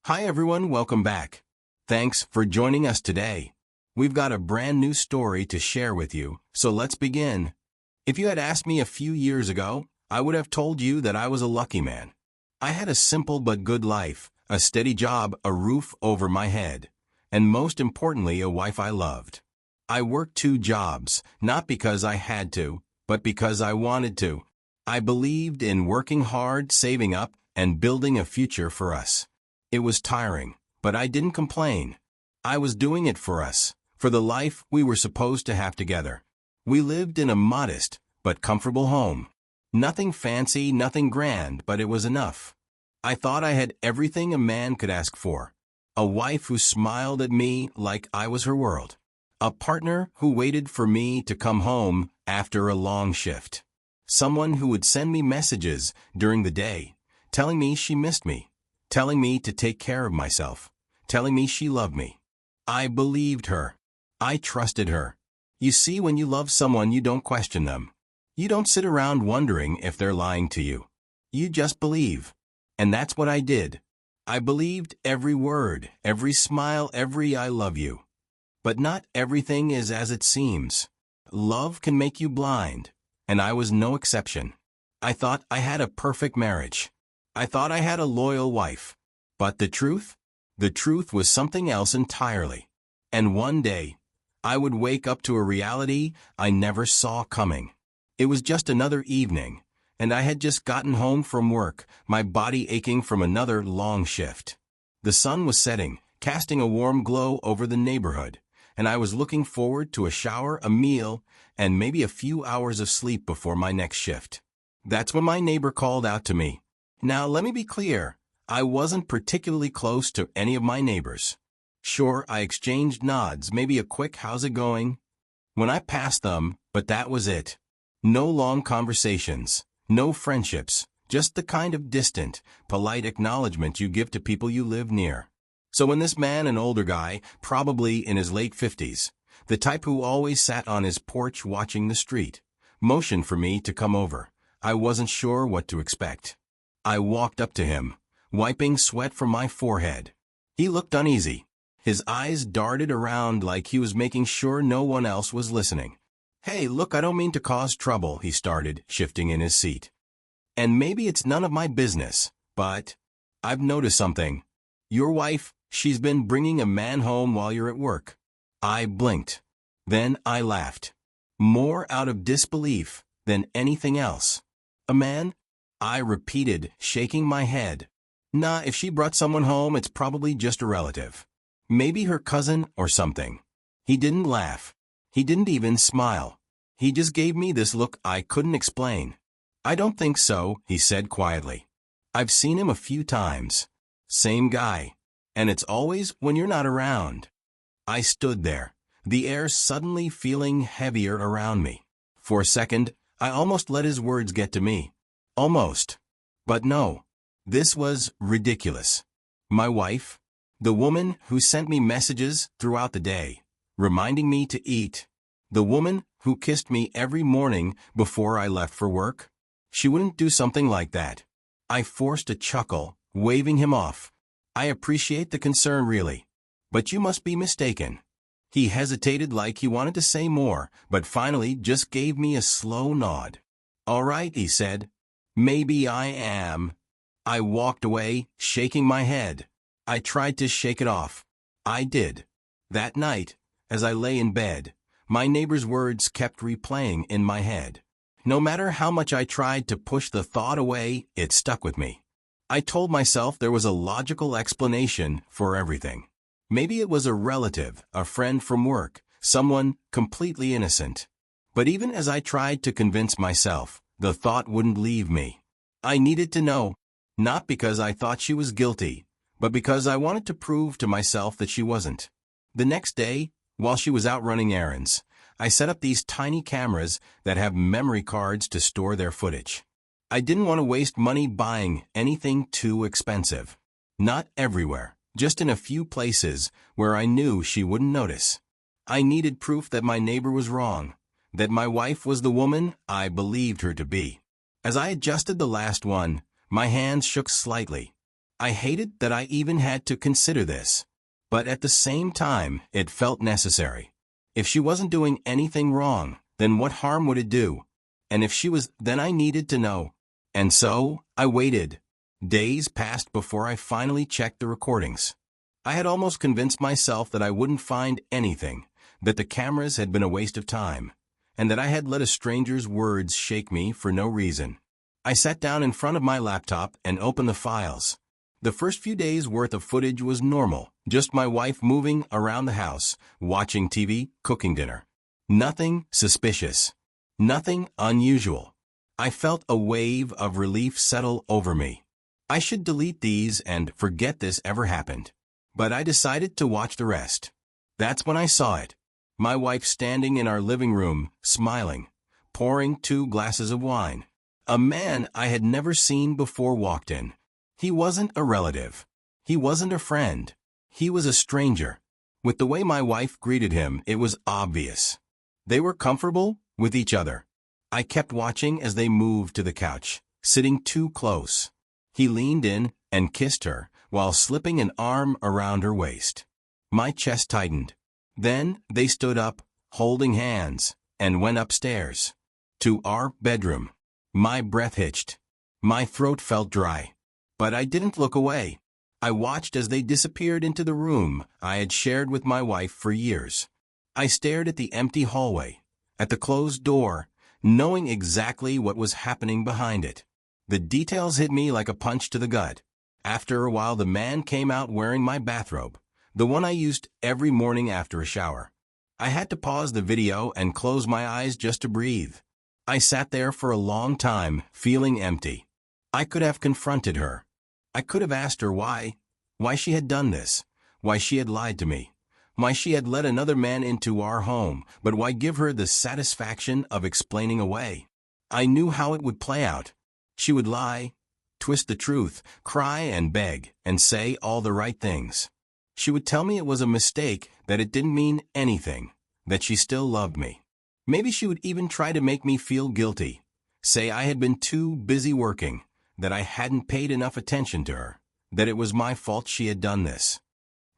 Hi everyone, welcome back. Thanks for joining us today. We've got a brand new story to share with you, so let's begin. If you had asked me a few years ago, I would have told you that I was a lucky man. I had a simple but good life, a steady job, a roof over my head, and most importantly, a wife I loved. I worked 2 jobs, not because I had to, but because I wanted to. I believed in working hard, saving up, and building a future for us. It was tiring, but I didn't complain. I was doing it for us, for the life we were supposed to have together. We lived in a modest but comfortable home. Nothing fancy, nothing grand, but it was enough. I thought I had everything a man could ask for. A wife who smiled at me like I was her world. A partner who waited for me to come home after a long shift. Someone who would send me messages during the day, telling me she missed me, telling me to take care of myself, telling me she loved me. I believed her. I trusted her. You see, when you love someone, you don't question them. You don't sit around wondering if they're lying to you. You just believe. And that's what I did. I believed every word, every smile, every I love you. But not everything is as it seems. Love can make you blind, and I was no exception. I thought I had a perfect marriage. I thought I had a loyal wife. But the truth? The truth was something else entirely. And one day, I would wake up to a reality I never saw coming. It was just another evening, and I had just gotten home from work, my body aching from another long shift. The sun was setting, casting a warm glow over the neighborhood, and I was looking forward to a shower, a meal, and maybe a few hours of sleep before my next shift. That's when my neighbor called out to me. Now, let me be clear. I wasn't particularly close to any of my neighbors. Sure, I exchanged nods, maybe a quick "how's it going?" when I passed them, but that was it. No long conversations, no friendships, just the kind of distant, polite acknowledgement you give to people you live near. So when this man, an older guy, probably in his late 50s, the type who always sat on his porch watching the street, motioned for me to come over, I wasn't sure what to expect. I walked up to him, wiping sweat from my forehead. He looked uneasy. His eyes darted around like he was making sure no one else was listening. "Hey, look, I don't mean to cause trouble," he started, shifting in his seat. "And maybe it's none of my business, but I've noticed something. Your wife, she's been bringing a man home while you're at work." I blinked. Then I laughed. More out of disbelief than anything else. "A man?" I repeated, shaking my head. "Nah, if she brought someone home, it's probably just a relative. Maybe her cousin or something." He didn't laugh. He didn't even smile. He just gave me this look I couldn't explain. "I don't think so," he said quietly. "I've seen him a few times. Same guy. And it's always when you're not around." I stood there, the air suddenly feeling heavier around me. For a second, I almost let his words get to me. Almost. But no. This was ridiculous. My wife, the woman who sent me messages throughout the day, reminding me to eat, the woman who kissed me every morning before I left for work, she wouldn't do something like that. I forced a chuckle, waving him off. "I appreciate the concern, really. But you must be mistaken." He hesitated like he wanted to say more, but finally just gave me a slow nod. "All right," he said. "Maybe I am." I walked away, shaking my head. I tried to shake it off. I did. That night, as I lay in bed, my neighbor's words kept replaying in my head. No matter how much I tried to push the thought away, it stuck with me. I told myself there was a logical explanation for everything. Maybe it was a relative, a friend from work, someone completely innocent. But even as I tried to convince myself, the thought wouldn't leave me. I needed to know, not because I thought she was guilty, but because I wanted to prove to myself that she wasn't. The next day, while she was out running errands, I set up these tiny cameras that have memory cards to store their footage. I didn't want to waste money buying anything too expensive. Not everywhere, just in a few places where I knew she wouldn't notice. I needed proof that my neighbor was wrong, that my wife was the woman I believed her to be. As I adjusted the last one, my hands shook slightly. I hated that I even had to consider this. But at the same time, it felt necessary. If she wasn't doing anything wrong, then what harm would it do? And if she was, then I needed to know. And so, I waited. Days passed before I finally checked the recordings. I had almost convinced myself that I wouldn't find anything, that the cameras had been a waste of time, and that I had let a stranger's words shake me for no reason. I sat down in front of my laptop and opened the files. The first few days' worth of footage was normal, just my wife moving around the house, watching TV, cooking dinner. Nothing suspicious. Nothing unusual. I felt a wave of relief settle over me. I should delete these and forget this ever happened. But I decided to watch the rest. That's when I saw it. My wife standing in our living room, smiling, pouring 2 glasses of wine. A man I had never seen before walked in. He wasn't a relative. He wasn't a friend. He was a stranger. With the way my wife greeted him, it was obvious. They were comfortable with each other. I kept watching as they moved to the couch, sitting too close. He leaned in and kissed her while slipping an arm around her waist. My chest tightened. Then they stood up, holding hands, and went upstairs to our bedroom. My breath hitched. My throat felt dry. But I didn't look away. I watched as they disappeared into the room I had shared with my wife for years. I stared at the empty hallway, at the closed door, knowing exactly what was happening behind it. The details hit me like a punch to the gut. After a while, the man came out wearing my bathrobe, the one I used every morning after a shower. I had to pause the video and close my eyes just to breathe. I sat there for a long time, feeling empty. I could have confronted her. I could have asked her why she had done this, why she had lied to me, why she had let another man into our home, but why give her the satisfaction of explaining away? I knew how it would play out. She would lie, twist the truth, cry and beg, and say all the right things. She would tell me it was a mistake, that it didn't mean anything, that she still loved me. Maybe she would even try to make me feel guilty, say I had been too busy working, that I hadn't paid enough attention to her, that it was my fault she had done this.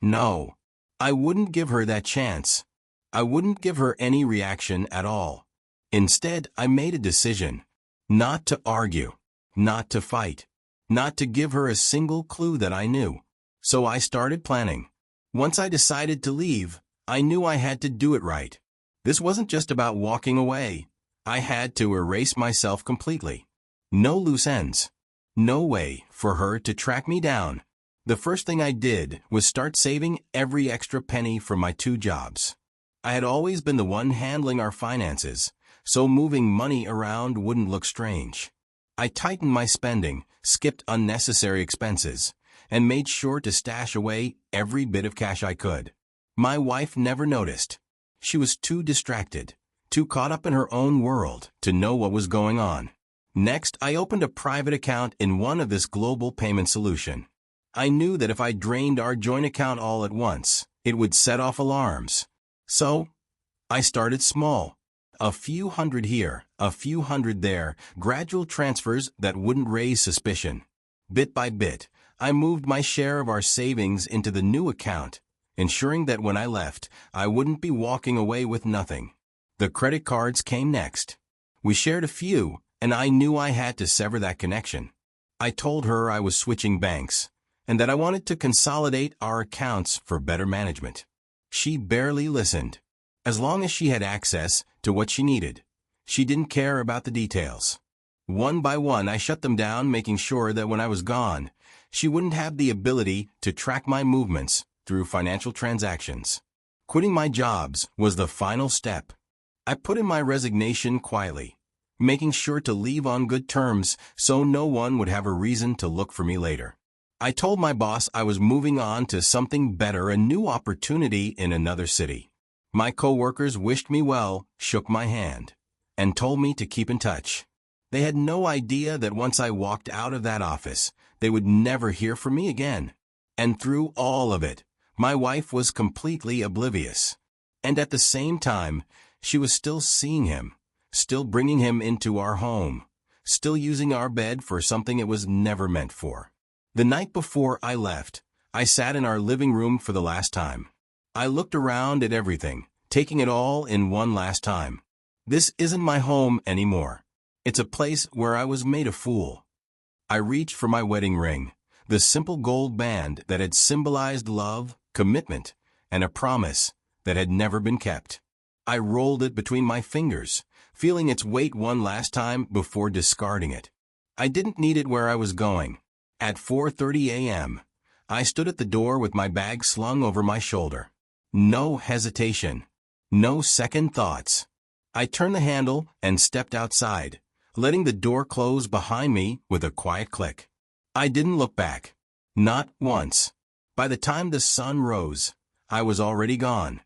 No, I wouldn't give her that chance. I wouldn't give her any reaction at all. Instead, I made a decision. Not to argue, not to fight, not to give her a single clue that I knew. So I started planning. Once I decided to leave, I knew I had to do it right. This wasn't just about walking away. I had to erase myself completely. No loose ends. No way for her to track me down. The first thing I did was start saving every extra penny from my 2 jobs. I had always been the one handling our finances, so moving money around wouldn't look strange. I tightened my spending, skipped unnecessary expenses, and made sure to stash away every bit of cash I could. My wife never noticed. She was too distracted, too caught up in her own world to know what was going on. Next, I opened a private account in one of this global payment solution. I knew that if I drained our joint account all at once, it would set off alarms. So, I started small. A few hundred here, a few hundred there, gradual transfers that wouldn't raise suspicion. Bit by bit, I moved my share of our savings into the new account, ensuring that when I left, I wouldn't be walking away with nothing. The credit cards came next. We shared a few, and I knew I had to sever that connection. I told her I was switching banks, and that I wanted to consolidate our accounts for better management. She barely listened. As long as she had access to what she needed, she didn't care about the details. One by one, I shut them down, making sure that when I was gone, she wouldn't have the ability to track my movements through financial transactions. Quitting my jobs was the final step. I put in my resignation quietly, making sure to leave on good terms so no one would have a reason to look for me later. I told my boss I was moving on to something better, a new opportunity in another city. My coworkers wished me well, shook my hand, and told me to keep in touch. They had no idea that once I walked out of that office, they would never hear from me again. And through all of it, my wife was completely oblivious. And at the same time, she was still seeing him, still bringing him into our home, still using our bed for something it was never meant for. The night before I left, I sat in our living room for the last time. I looked around at everything, taking it all in one last time. This isn't my home anymore. It's a place where I was made a fool. I reached for my wedding ring, the simple gold band that had symbolized love, commitment, and a promise that had never been kept. I rolled it between my fingers, feeling its weight one last time before discarding it. I didn't need it where I was going. At 4:30 a.m., I stood at the door with my bag slung over my shoulder. No hesitation. No second thoughts. I turned the handle and stepped outside, letting the door close behind me with a quiet click. I didn't look back. Not once. By the time the sun rose, I was already gone.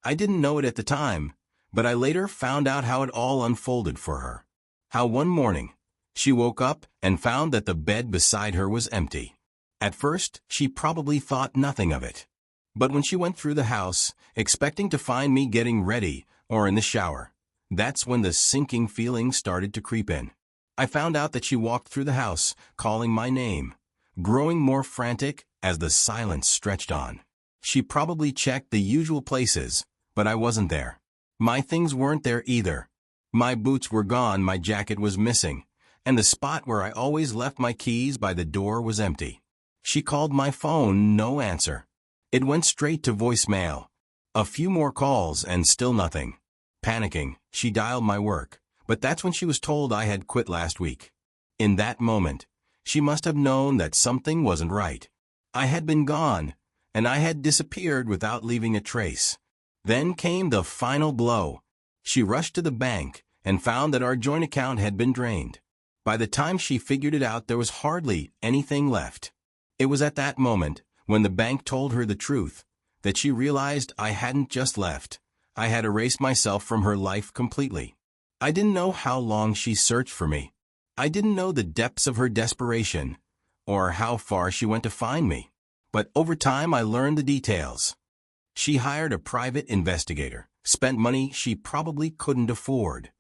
I didn't know it at the time, but I later found out how it all unfolded for her. How one morning, she woke up and found that the bed beside her was empty. At first, she probably thought nothing of it. But when she went through the house, expecting to find me getting ready or in the shower, that's when the sinking feeling started to creep in. I found out that she walked through the house, calling my name, growing more frantic as the silence stretched on. She probably checked the usual places, but I wasn't there. My things weren't there either. My boots were gone, my jacket was missing, and the spot where I always left my keys by the door was empty. She called my phone, no answer. It went straight to voicemail. A few more calls and still nothing. Panicking, she dialed my work, but that's when she was told I had quit last week. In that moment, she must have known that something wasn't right. I had been gone, and I had disappeared without leaving a trace. Then came the final blow. She rushed to the bank and found that our joint account had been drained. By the time she figured it out, there was hardly anything left. It was at that moment, when the bank told her the truth, that she realized I hadn't just left. I had erased myself from her life completely. I didn't know how long she searched for me. I didn't know the depths of her desperation, or how far she went to find me. But over time I learned the details. She hired a private investigator, spent money she probably couldn't afford,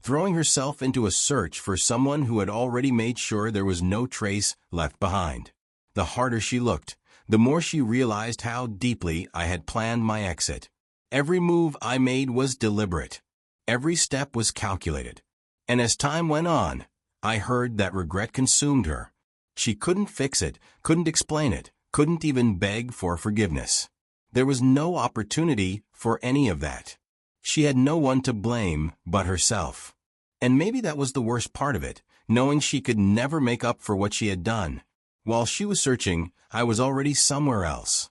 throwing herself into a search for someone who had already made sure there was no trace left behind. The harder she looked, the more she realized how deeply I had planned my exit. Every move I made was deliberate. Every step was calculated. And as time went on, I heard that regret consumed her. She couldn't fix it, couldn't explain it, couldn't even beg for forgiveness. There was no opportunity for any of that. She had no one to blame but herself. And maybe that was the worst part of it, knowing she could never make up for what she had done. While she was searching, I was already somewhere else.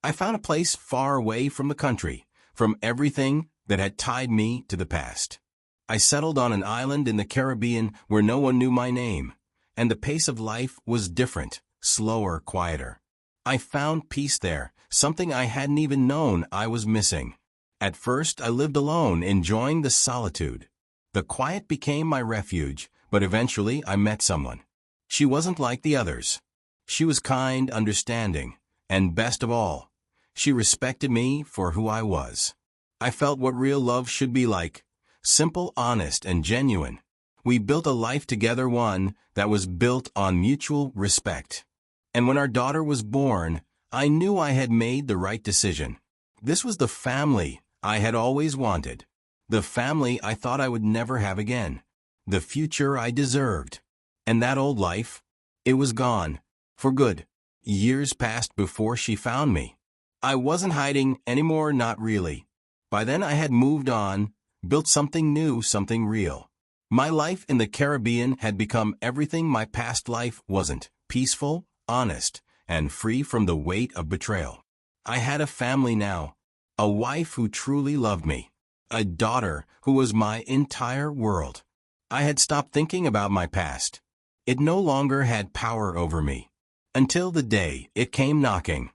I found a place far away from the country, from everything that had tied me to the past. I settled on an island in the Caribbean where no one knew my name, and the pace of life was different, slower, quieter. I found peace there, something I hadn't even known I was missing. At first, I lived alone, enjoying the solitude. The quiet became my refuge, but eventually I met someone. She wasn't like the others. She was kind, understanding, and best of all, she respected me for who I was. I felt what real love should be like, simple, honest, and genuine. We built a life together, one that was built on mutual respect. And when our daughter was born, I knew I had made the right decision. This was the family I had always wanted. The family I thought I would never have again. The future I deserved. And that old life? It was gone. For good. Years passed before she found me. I wasn't hiding anymore, not really. By then I had moved on, built something new, something real. My life in the Caribbean had become everything my past life wasn't: peaceful, honest, and free from the weight of betrayal. I had a family now, a wife who truly loved me, a daughter who was my entire world. I had stopped thinking about my past. It no longer had power over me. Until the day it came knocking.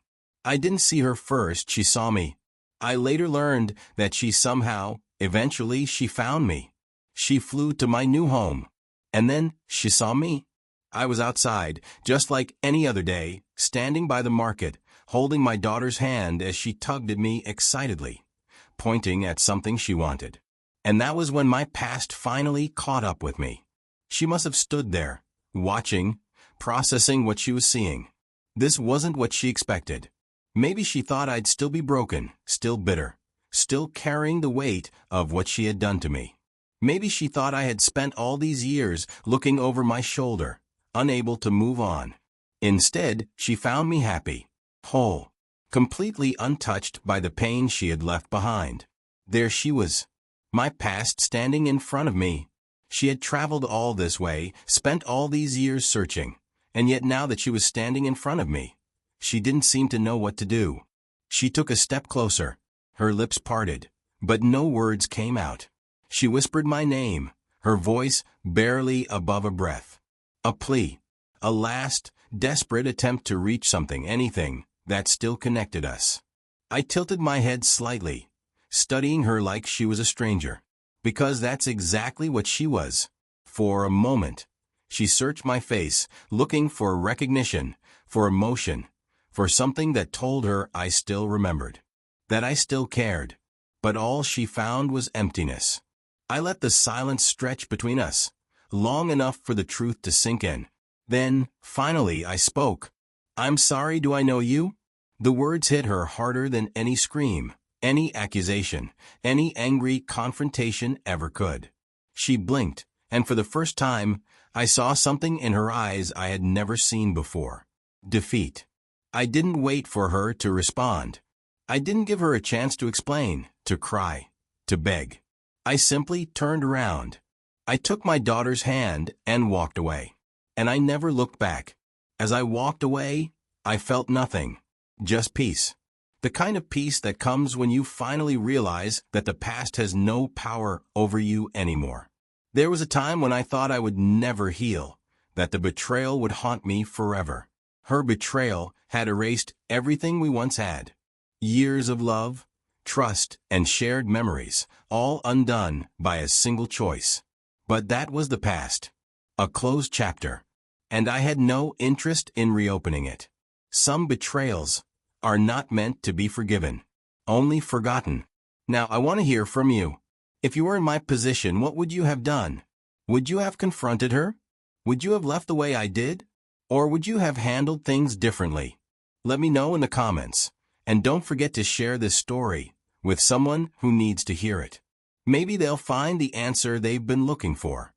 I didn't see her first, she saw me. I later learned that eventually she found me. She flew to my new home. And then she saw me. I was outside, just like any other day, standing by the market, holding my daughter's hand as she tugged at me excitedly, pointing at something she wanted. And that was when my past finally caught up with me. She must have stood there, watching, processing what she was seeing. This wasn't what she expected. Maybe she thought I'd still be broken, still bitter, still carrying the weight of what she had done to me. Maybe she thought I had spent all these years looking over my shoulder, unable to move on. Instead, she found me happy, whole, completely untouched by the pain she had left behind. There she was, my past standing in front of me. She had traveled all this way, spent all these years searching, and yet now that she was standing in front of me, she didn't seem to know what to do. She took a step closer, her lips parted, but no words came out. She whispered my name, her voice barely above a breath. A plea, a last, desperate attempt to reach something, anything, that still connected us. I tilted my head slightly, studying her like she was a stranger, because that's exactly what she was. For a moment, she searched my face, looking for recognition, for emotion, for something that told her I still remembered, that I still cared. But all she found was emptiness. I let the silence stretch between us, long enough for the truth to sink in. Then, finally, I spoke. "I'm sorry, do I know you?" The words hit her harder than any scream, any accusation, any angry confrontation ever could. She blinked, and for the first time, I saw something in her eyes I had never seen before. Defeat. I didn't wait for her to respond. I didn't give her a chance to explain, to cry, to beg. I simply turned around. I took my daughter's hand and walked away. And I never looked back. As I walked away, I felt nothing, just peace. The kind of peace that comes when you finally realize that the past has no power over you anymore. There was a time when I thought I would never heal, that the betrayal would haunt me forever. Her betrayal had erased everything we once had. Years of love, trust, and shared memories, all undone by a single choice. But that was the past, a closed chapter, and I had no interest in reopening it. Some betrayals are not meant to be forgiven, only forgotten. Now I want to hear from you. If you were in my position, what would you have done? Would you have confronted her? Would you have left the way I did? Or would you have handled things differently? Let me know in the comments. And don't forget to share this story with someone who needs to hear it. Maybe they'll find the answer they've been looking for.